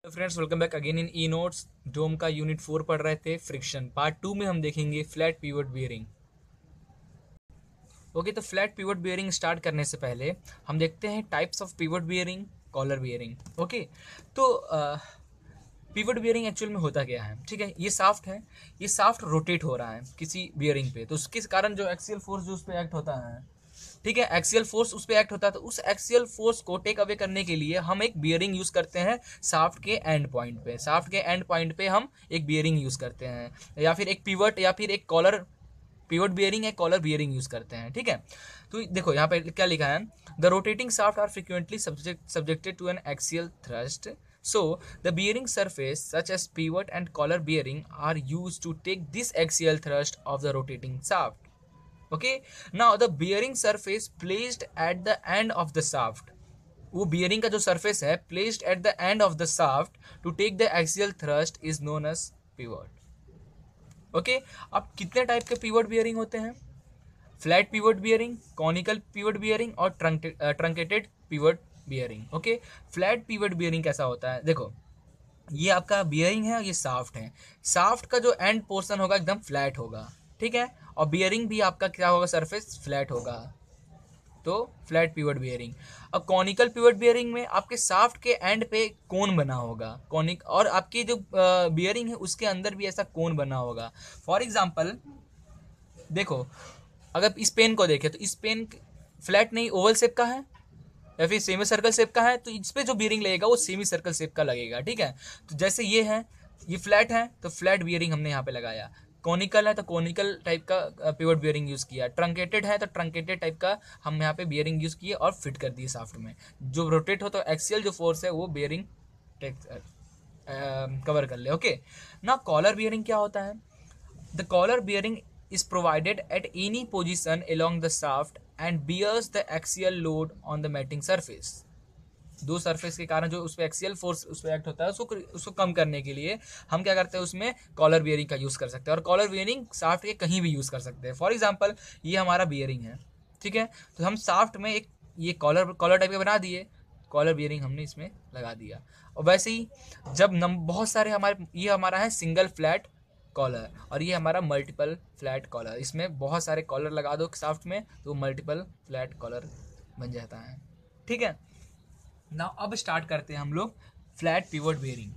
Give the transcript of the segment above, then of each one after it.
Friends, welcome back again in E notes. DOM का unit 4 पढ़ रहे थे फ्रिक्शन। पार्ट 2 में हम देखेंगे फ्लैट पिवट बियरिंग। ओके, तो फ्लैट पिवट बियरिंग स्टार्ट करने से पहले हम देखते हैं types of pivot bearing, collar bearing. Okay, तो पिवट बियरिंग एक्चुअल में होता क्या है? ठीक है, ये साफ्ट है, ये साफ्ट रोटेट हो रहा है किसी बियरिंग पे, तो उसके कारण जो एक्सियल फोर्स जो उस पर एक्ट होता है, ठीक है, एक्सियल फोर्स उस पर एक्ट होता है, तो उस एक्सियल फोर्स को टेक अवे करने के लिए हम एक बियरिंग यूज करते हैं साफ्ट के एंड पॉइंट पे। साफ्ट के एंड पॉइंट पे हम एक बियरिंग यूज करते हैं, या फिर एक पिवट, या फिर एक कॉलर, पिवट बियरिंग या कॉलर बियरिंग यूज करते हैं। ठीक है, तो देखो यहाँ पे क्या लिखा है, the rotating shaft are frequently subjected to an axial thrust, so the bearing surface such as pivot and collar bearing are used to take this axial thrust of the rotating shaft. Okay, now the bearing surface placed at the end of the shaft, वो bearing का जो surface है placed at the end of the shaft to take the axial thrust is known as pivot. Okay, अब कितने type के pivot bearing होते हैं? Flat pivot bearing, conical pivot bearing और truncated pivot bearing. Okay, flat pivot bearing कैसा होता है? देखो, ये आपका बियरिंग है और ये साफ्ट है। साफ्ट का जो एंड पोर्शन होगा एकदम फ्लैट होगा, ठीक है, और बियरिंग भी आपका क्या होगा, सरफेस फ्लैट होगा, तो फ्लैट पिवट बियरिंग। अब कॉनिकल पिवट बियरिंग में आपके साफ्ट के एंड पे कोन बना होगा, कॉनिक, और आपकी जो बियरिंग है उसके अंदर भी ऐसा कोन बना होगा। फॉर एग्जांपल देखो, अगर इस पेन को देखें तो इस पेन फ्लैट नहीं, ओवल शेप का है या फिर सेमी सर्कल शेप का है, तो इस पे जो बियरिंग लगेगा वो सेमी सर्कल शेप का लगेगा। ठीक है, तो जैसे ये है, ये फ्लैट है तो फ्लैट बियरिंग हमने यहाँ पे लगाया, कॉनिकल है तो कॉनिकल टाइप का पिवट बियरिंग यूज किया, ट्रंकेटेड है तो ट्रंकेटेड टाइप का हम यहाँ पे बियरिंग यूज किए और फिट कर दिए साफ्ट में। जो रोटेट हो तो एक्सियल जो फोर्स है वो बियरिंग कवर कर ले। ओके, ना कॉलर बियरिंग क्या होता है? The collar bearing is provided at any position along the shaft and bears the axial load on the matting surface. दो सरफेस के कारण जो उस पर एक्सियल फोर्स उस पर एक्ट होता है, उसको कम करने के लिए हम क्या करते हैं, उसमें कॉलर बियरिंग का यूज कर सकते हैं। और कॉलर बियरिंग साफ्ट के कहीं भी यूज कर सकते हैं। फॉर एग्जांपल ये हमारा बियरिंग है, ठीक है, तो हम साफ्ट में एक ये कॉलर कॉलर टाइप का बना दिए, कॉलर बियरिंग हमने इसमें लगा दिया। और वैसे ही जब बहुत सारे हमारे, ये हमारा है सिंगल फ्लैट कॉलर और ये हमारा मल्टीपल फ्लैट कॉलर, इसमें बहुत सारे कॉलर लगा दो साफ्ट में तो मल्टीपल फ्लैट कॉलर बन जाता है। ठीक है, ना अब स्टार्ट करते हैं हम लोग फ्लैट पिवट बियरिंग।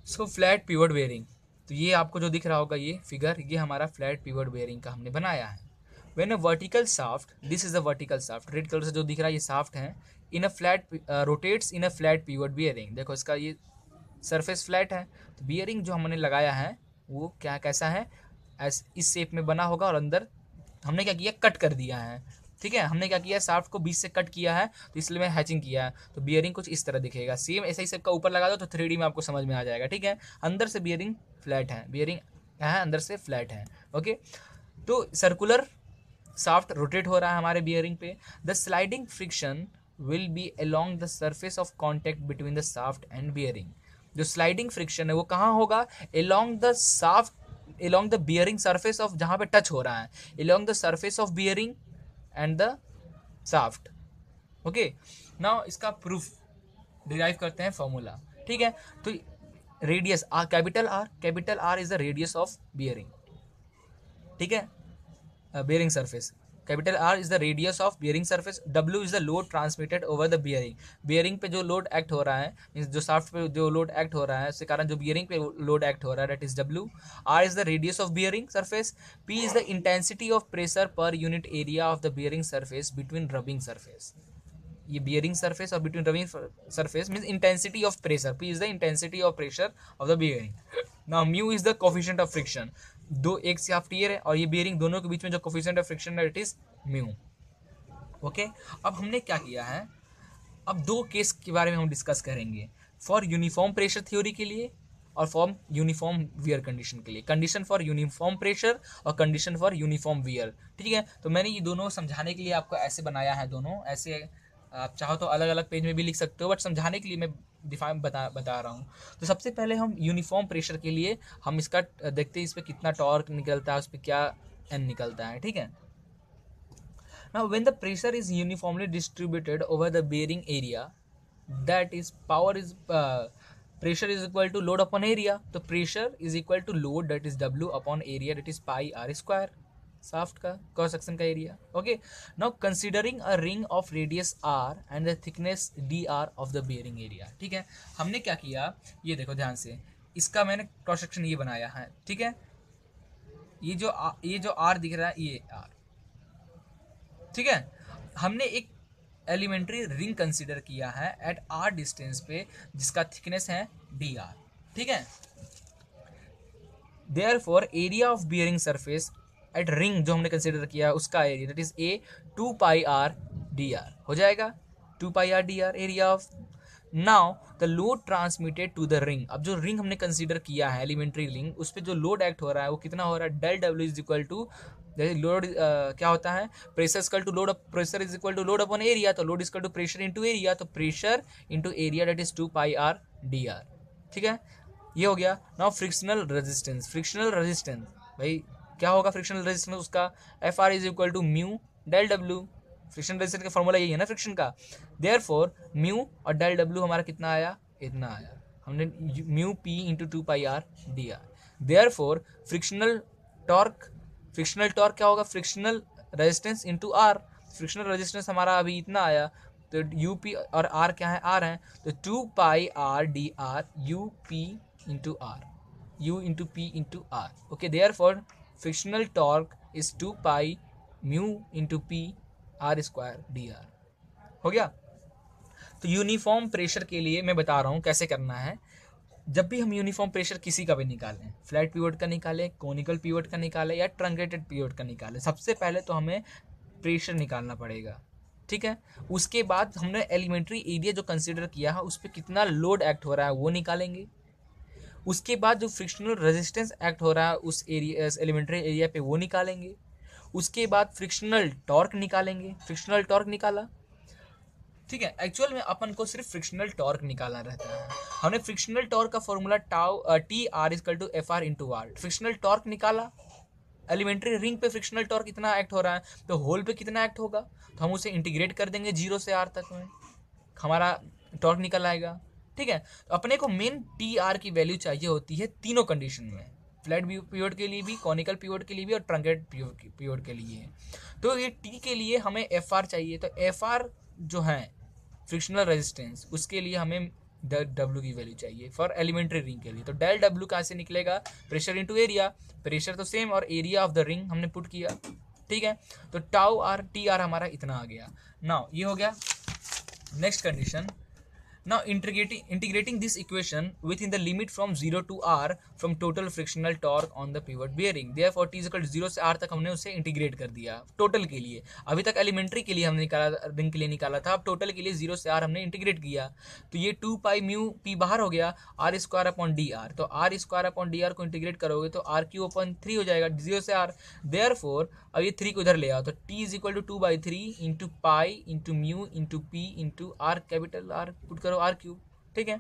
सो फ्लैट पिवट बियरिंग, तो ये आपको जो दिख रहा होगा ये फिगर, ये हमारा फ्लैट पिवट बियरिंग का हमने बनाया है। When a vertical shaft, this is a vertical shaft, red colour से जो दिख रहा है ये शाफ्ट है, in a flat rotates in a flat pivot bearing. देखो इसका ये सरफेस फ्लैट है, तो बियरिंग जो हमने लगाया है वो क्या कैसा है, इस शेप में बना होगा और अंदर हमने क्या किया, कट कर दिया है। ठीक है, हमने क्या किया, शाफ्ट को बीच से कट किया है, तो इसलिए मैं हैचिंग किया है, तो बियरिंग कुछ इस तरह दिखेगा। सेम ऐसा ही शेप का ऊपर लगा दो तो 3D में आपको समझ में आ जाएगा। ठीक है, अंदर से बियरिंग फ्लैट है, बियरिंग है अंदर से फ्लैट है। ओके, तो सर्कुलर शाफ्ट रोटेट हो रहा है हमारे बियरिंग पे। The sliding friction will be along the surface of contact between the shaft and bearing. जो स्लाइडिंग फ्रिक्शन है वो कहाँ होगा, along the shaft, along the bearing surface of, जहाँ पे टच हो रहा है, along the surface of bearing and the shaft. Okay, now इसका प्रूफ डिराइव करते हैं फॉर्मूला। ठीक है, तो radius R, capital R is the radius of bearing. ठीक है, bearing surface, capital R is the radius of bearing surface, W is the load transmitted over the bearing. Bearing पे जो load act हो रहा है, मीन्स जो shaft पे जो लोड एक्ट हो रहा है उसके कारण जो बियरिंग पे लोड एक्ट हो रहा है, that is W. R is the radius of bearing surface, P is the intensity of pressure per unit area of the bearing surface between rubbing surface. ये बियरिंग सरफेस और between rubbing surface means intensity of pressure, P is the intensity of pressure of the bearing. Now mu is the coefficient of friction, दो एक shaft ये है और ये bearing दोनों के बीच में जो कोफिशिएंट ऑफ फ्रिक्शन है इट इज म्यू। ओके, अब हमने क्या किया है, अब दो केस के बारे में हम डिस्कस करेंगे, फॉर यूनिफॉर्म प्रेशर थ्योरी के लिए और फॉर यूनिफॉर्म वियर कंडीशन के लिए। कंडीशन फॉर यूनिफॉर्म प्रेशर और कंडीशन फॉर यूनिफॉर्म वियर। ठीक है, तो मैंने ये दोनों समझाने के लिए आपको ऐसे बनाया है, दोनों ऐसे, आप चाहो तो अलग अलग पेज में भी लिख सकते हो, बट समझाने के लिए मैं डिफाइन बता रहा हूँ। तो सबसे पहले हम यूनिफॉर्म प्रेशर के लिए हम इसका देखते हैं, इस पर कितना टॉर्क निकलता है, उस पर क्या एन निकलता है। ठीक है, Now when the pressure is uniformly distributed over the bearing area, that is pressure is equal to load upon area. तो pressure is equal to load, that is W upon area, that is pi r square, shaft का cross section का area. Okay, now considering a ring of radius R and the thickness D R of the bearing area. ठीक है, हमने क्या किया, ये देखो ध्यान से, इसका मैंने क्रॉस सेक्शन ये बनाया है. ठीक है, ये जो आर दिख रहा है, ये आर. ठीक है, हमने एक एलिमेंट्री रिंग कंसीडर किया है एट आर डिस्टेंस पे, जिसका थिकनेस है डी आर. ठीक है, therefore area of bearing surface at ring जो हमने कंसीडर किया उसका area, that is a 2 pi R D R हो जाएगा. 2 pi R D R area of. Now the load transmitted to the ring. अब जो रिंग हमने कंसीडर किया है एलिमेंट्री रिंग, उस पर जो लोड एक्ट हो रहा है वो कितना हो रहा है, del W is equal to load. क्या होता है, pressure equal to load, pressure is equal to load upon area, तो load equal to pressure into area, तो pressure into area that is 2 pi R D R. ठीक है, ये हो गया. Now frictional resistance. Frictional resistance भाई क्या होगा, फ्रिक्शनल रेजिस्टेंस उसका F R is equal to mu del W. Friction resistance का फॉर्मूला यही है ना फ्रिक्शन का. देयरफॉर म्यू और डेल डब्ल्यू हमारा कितना आया, इतना आया. हमने mu P into 2 pi R D R. Therefore frictional torque, frictional torque क्या होगा, frictional resistance into R. Frictional resistance हमारा अभी इतना आया, तो यू पी और आर क्या है, आर है, तो 2 pi R D R U P into R, U into P into R. Okay, therefore frictional torque is 2 pi mu into P R square D R. हो गया. तो यूनिफॉर्म प्रेशर के लिए मैं बता रहा हूँ कैसे करना है. जब भी हम यूनिफॉर्म प्रेशर किसी का भी निकालें, फ्लैट पिवोट का निकालें, कोनिकल पिवोट का निकालें या ट्रंकेटेड पिवोट का निकालें, सबसे पहले तो हमें प्रेशर निकालना पड़ेगा. ठीक है, उसके बाद हमने एलिमेंट्री एरिया जो कंसिडर किया है उस पर कितना लोड एक्ट हो रहा है वो निकालेंगे. उसके बाद जो फ्रिक्शनल रेजिस्टेंस एक्ट हो रहा है उस एरिया एलिमेंट्री एरिया पे वो निकालेंगे. उसके बाद फ्रिक्शनल टॉर्क निकालेंगे. फ्रिक्शनल टॉर्क निकाला, ठीक है, एक्चुअल में अपन को सिर्फ फ्रिक्शनल टॉर्क निकालना रहता है. हमने फ्रिक्शनल टॉर्क का formula T R equal to F R into R. Frictional torque निकाला, एलिमेंट्री रिंग पे फ्रिक्शनल टॉर्क कितना एक्ट हो रहा है, तो होल पे कितना एक्ट होगा, तो हम उसे इंटीग्रेट कर देंगे 0 से आर तक में, हमारा टॉर्क निकल आएगा. ठीक है, तो अपने को मेन टी आर की वैल्यू चाहिए होती है तीनों कंडीशन में, फ्लैट पिवोट के लिए भी, कॉनिकल पिवोट के लिए भी और ट्रंकेट पिवोट के लिए. तो ये टी के लिए हमें एफ आर चाहिए, तो एफ आर जो है फ्रिक्शनल रेजिस्टेंस, उसके लिए हमें डब्ल्यू की वैल्यू चाहिए फॉर एलिमेंट्री रिंग के लिए. तो डेल डब्ल्यू कहाँ से निकलेगा, प्रेशर इंटू एरिया. प्रेशर तो सेम और एरिया ऑफ द रिंग हमने पुट किया. ठीक है, तो टाउ आर टी आर हमारा इतना आ गया. नाउ ये हो गया. Next condition, now integrating this equation within the limit from 0 to r from total frictional torque on the pivot bearing. therefore t is equal to 0 से r तक हमने उसे इंटीग्रेट कर दिया टोटल के लिए. अभी तक एलिमेंट्री के लिए हमने निकाला, रिंग के लिए निकाला था, अब टोटल के लिए 0 से r हमने इंटीग्रेट किया. तो ये 2 पाई म्यू पी बाहर हो गया, R square upon D R. तो R square upon D R को इंटीग्रेट करोगे तो आर क्यू अपॉन 3 हो जाएगा 0 से r. देयरफॉर अब ये 3 को इधर ले आओ, तो t is equal to 2/3 into pi into mu into P into R, capital R put करो आर क्यूब. ठीक है,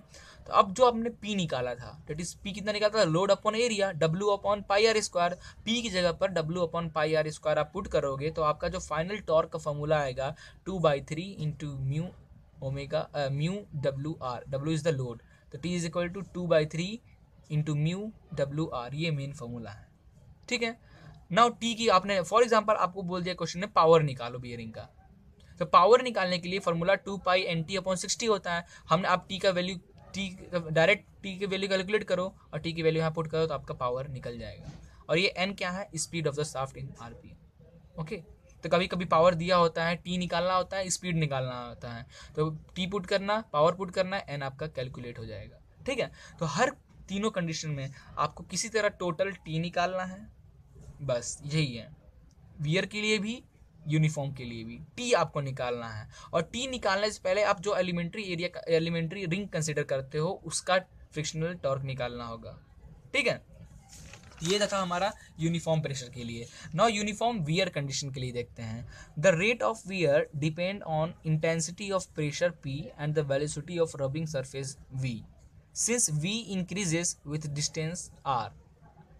तो अब जो आपने P निकाला था, डेट इज P कितना निकाला था, load upon area, W upon pi R square. P की जगह पर W upon pi R square आप पुट करोगे तो आपका जो फाइनल टॉर्क का फॉर्मूला आएगा 2/3 into mu omega mu W R. W is the load, तो T is equal to 2/3 into mu W R, ये मेन फॉर्मूला है. ठीक है, नाउ T की आपने फॉर एग्जाम्पल आपको बोल दिया क्वेश्चन में पावर निकालो बियरिंग का, तो पावर निकालने के लिए फॉर्मूला 2 पाई एन टी अपॉन 60 होता है. हमने आप टी का वैल्यू, टी डायरेक्ट टी की वैल्यू कैलकुलेट करो और टी की वैल्यू यहाँ पुट करो तो आपका पावर निकल जाएगा. और ये एन क्या है, speed of the shaft in RPM. Okay, तो कभी कभी पावर दिया होता है, टी निकालना होता है, स्पीड निकालना होता है, तो टी पुट करना, पावर पुट करना, एन आपका कैलकुलेट हो जाएगा. ठीक है, तो हर तीनों कंडीशन में आपको किसी तरह टोटल टी निकालना है, बस यही है. वियर के लिए भी, यूनिफॉर्म के लिए भी टी आपको निकालना है. और टी निकालने से पहले आप जो एलिमेंट्री एरिया का, एलिमेंट्री रिंग कंसिडर करते हो उसका फ्रिक्शनल टॉर्क निकालना होगा. ठीक है, ये था हमारा यूनिफॉर्म प्रेशर के लिए. नाउ यूनिफॉर्म वियर कंडीशन के लिए देखते हैं. The rate of wear depend on intensity of pressure P and the velocity of rubbing surface V. Since V increases with distance R,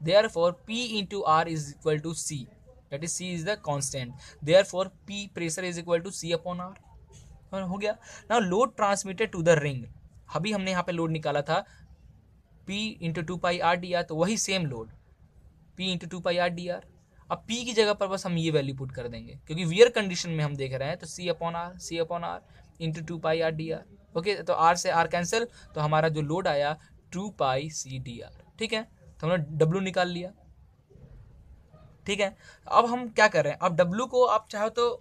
therefore P into R is equal to C. That is C is the constant, therefore P pressure is equal to C upon R। हो गया। Now load transmitted to the ring, अभी हमने यहाँ पे load निकाला था P into 2πr dr, तो वही same load P into 2πr dr। अब P की जगह पर बस हम ये वैल्यू पुट कर देंगे, क्योंकि वियर कंडीशन में हम देख रहे हैं, तो C upon R into 2πr dr। Okay, तो R से R कैंसिल, तो हमारा जो लोड आया 2πc dr। ठीक है, तो हमने W निकाल लिया। ठीक है, अब हम क्या कर रहे हैं, अब W को आप चाहो तो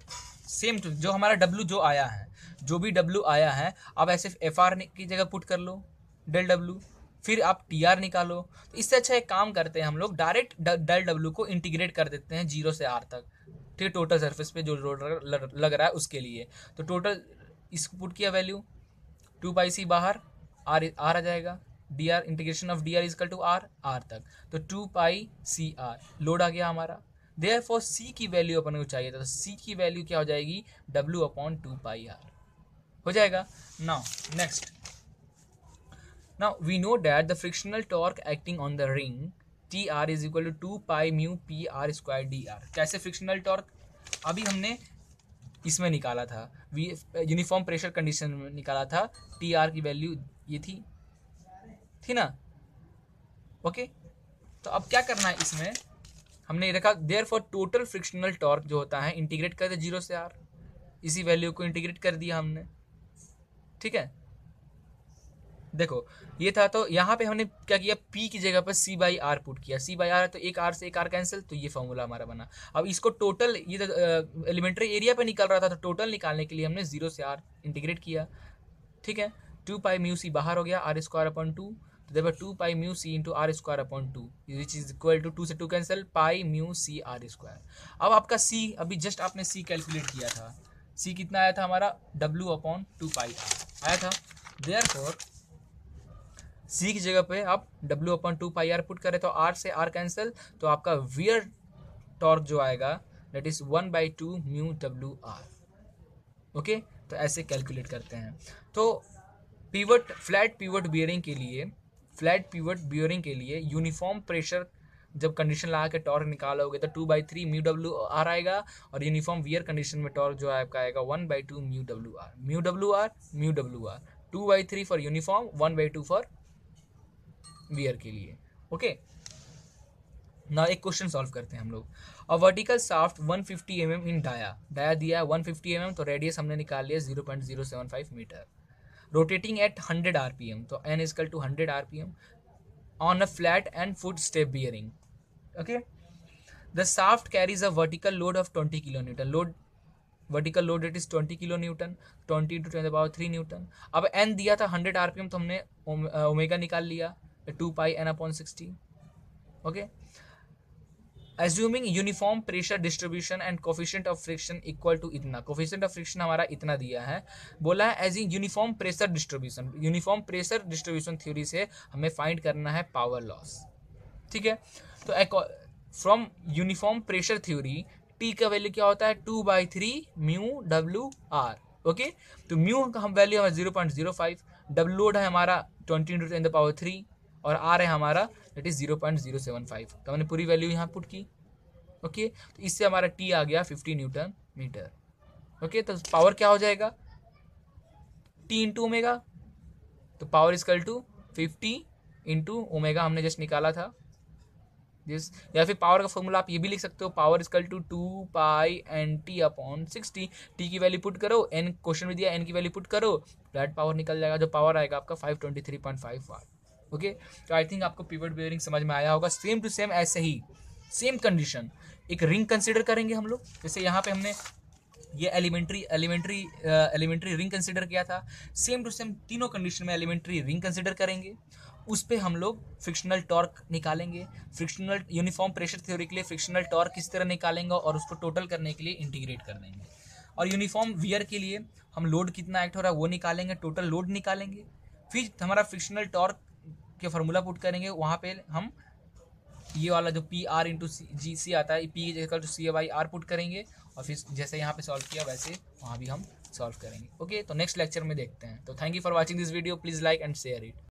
सेम जो हमारा W जो आया है, जो भी W आया है, आप ऐसे FR की जगह पुट कर लो डेल W, फिर आप TR निकालो। तो इससे अच्छा एक काम करते हैं हम लोग, डायरेक्ट डेल W को इंटीग्रेट कर देते हैं 0 से R तक। ठीक है, टोटल सरफेस पे जो लोड लग रहा है उसके लिए। तो टोटल इसको पुट किया वैल्यू 2πc बाहर, R आ जाएगा, dr integration of dr equal to R तक, तो 2πcr लोड आ गया हमारा। देयरफॉर C की वैल्यू अपन को चाहिए था, तो C की वैल्यू क्या हो जाएगी, W अपॉन 2πr हो जाएगा। Now next, now we know that the frictional torque acting on the ring TR is equal to 2π mu PR square dr। कैसे फ्रिक्शनल टॉर्क, अभी हमने इसमें निकाला था, यूनिफॉर्म प्रेशर कंडीशन में निकाला था, TR की वैल्यू ये थी ना। ओके, तो अब क्या करना है, इसमें हमने रखा देयरफॉर टोटल फ्रिक्शनल टॉर्क जो होता है इंटीग्रेट कर दे 0 से R, इसी वैल्यू को इंटीग्रेट कर दिया हमने। ठीक है, देखो ये था, तो यहाँ पे हमने क्या किया, P की जगह पर C/R पुट किया, C/R है तो एक R से एक R कैंसिल, तो ये फॉर्मूला हमारा बना। अब इसको टोटल, ये एलिमेंट्री एरिया पे निकल रहा था, तो टोटल निकालने के लिए हमने 0 से R इंटीग्रेट किया। ठीक है, 2π म्यू C बाहर हो गया, R स्क्वायर अपॉन 2, तो देखो 2π mu C into R square upon 2 which is equal to 2 से 2 cancel, pi mu C R square. अब आपका C, अभी जस्ट आपने C कैलकुलेट किया था, C कितना आया था हमारा, W अपॉन 2πr आया था। देयरफॉर C की जगह पे आप W अपॉन 2πr पुट करें, तो R से R कैंसिल, तो आपका वियर टॉर्क जो आएगा that is 1/2 mu WR। Okay, तो ऐसे कैलकुलेट करते हैं। तो पिवट, फ्लैट पिवट बियरिंग के लिए यूनिफॉर्म प्रेशर जब कंडीशन लगा के टॉर्क निकालोगे तो 2/3 म्यू WR आएगा, और यूनिफॉर्म वियर कंडीशन में टॉर्क जो आपका आएगा 1/2 mu WR, 2/3 for uniform, 1/2 for wear के लिए। ओके, ना एक क्वेश्चन सॉल्व करते हैं हम लोग। A vertical shaft 150 mm in dia दिया है 150 mm, तो रेडियस हमने निकाल लिया 0.075 मीटर, रोटेटिंग एट 100 RPM, तो n is equal to 100 RPM on a flat end footstep bearing. Okay, the shaft carries a vertical load of 20 kN, vertical load it is 20 kN, 20 × 10³ newton. अब n दिया था 100 RPM, तो हमने omega निकाल लिया 2πn/60। Okay, assuming uniform pressure distribution and coefficient of friction equal to इतना, coefficient of friction हमारा इतना दिया है, बोला है as uniform pressure distribution theory से हमें फाइंड करना है पावर लॉस। ठीक है, तो from uniform pressure theory T का वैल्यू क्या होता है, 2/3 म्यू WR। ओके, तो म्यू का हम वैल्यू है 0.05, डब्ल्यू लोड है हमारा 20 × 10³ और R है हमारा दैट इज 0.075, तो हमने पूरी वैल्यू यहाँ पुट की। ओके, तो इससे हमारा T आ गया 50 न्यूटन मीटर। ओके, तो पावर क्या हो जाएगा, T इंटू ओमेगा, तो power equal to 50 into omega हमने जस्ट निकाला था दिस, या फिर पावर का फॉर्मूला आप ये भी लिख सकते हो, power equal to 2π/NT/60। T की वैल्यू पुट करो, n क्वेश्चन में दिया, n की वैल्यू पुट करो, फ्लैट पावर निकल जाएगा, जो पावर आएगा आपका 523.5 वाट। ओके, तो आई थिंक आपको पिवट बियरिंग समझ में आया होगा। सेम टू सेम ऐसे ही सेम कंडीशन एक रिंग कंसिडर करेंगे हम लोग, जैसे यहाँ पे हमने ये एलिमेंट्री रिंग कंसिडर किया था, सेम टू सेम तीनों कंडीशन में एलिमेंट्री रिंग कंसिडर करेंगे, उस पर हम लोग फ्रिक्शनल टॉर्क निकालेंगे, फ्रिक्शनल यूनिफॉर्म प्रेशर थ्योरी के लिए फ्रिक्शनल टॉर्क किस तरह निकालेंगे और उसको टोटल करने के लिए इंटीग्रेट कर देंगे, और यूनिफॉर्म वियर के लिए हम लोड कितना एक्ट हो रहा है वो निकालेंगे, टोटल लोड निकालेंगे, फिर हमारा फ्रिक्शनल टॉर्क के फार्मूला पुट करेंगे, वहाँ पे हम ये वाला जो PR इंटू GC आता है, P equal to C/R put करेंगे, और फिर जैसे यहाँ पे सॉल्व किया वैसे वहाँ भी हम सॉल्व करेंगे। ओके, तो नेक्स्ट लेक्चर में देखते हैं। तो thank you for watching this video, please like and share it.